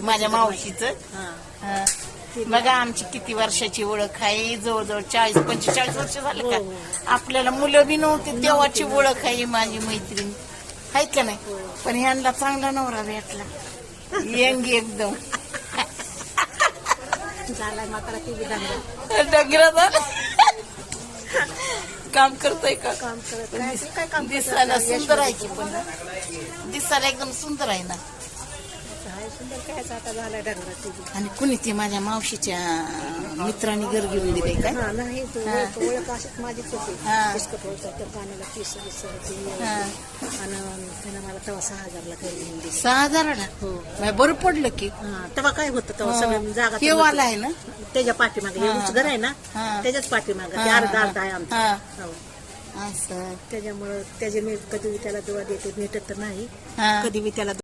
माझ्या मावशीचं. बघा आमची किती वर्षाची ओळख आहे, जवळजवळ 40-45 वर्ष झालं का. आपल्याला मुलं बी नव्हती तेव्हाची ओळख आहे माझी मैत्रीण, आहे का नाही. पण ह्यांना चांगला नवरा भेटला, यंग एकदम. डगरा काम करतोय का. काम करत काय काम दिसायला सुंदर आहे की, पण दिसायला एकदम सुंदर आहे ना. सुंदर काय आता झाला डगरा. आणि कुणी ते माझ्या मावशीच्या मित्रांनी घर घेऊन दिले काय. नाही ओळख अशीच माझीच होती. बिस्कट होतं त्या पाण्याला 30-20 होती आणि त्यानं मला तेव्हा 6,000ला घर घेऊन दिली. 6,000ला. हो बरं पडलं की. तेव्हा काय होतं तेव्हा सगळं जागा हे वाला आहे ना त्याच्या पाठीमागे हे उंच घर आहे ना त्याच्याच पाठीमागे ते अर्धा आहे आमचं. असं त्याच्यामुळं त्याचे मी कधी त्याला दुवा देते, भेटत तर नाही. कधी मी त्याला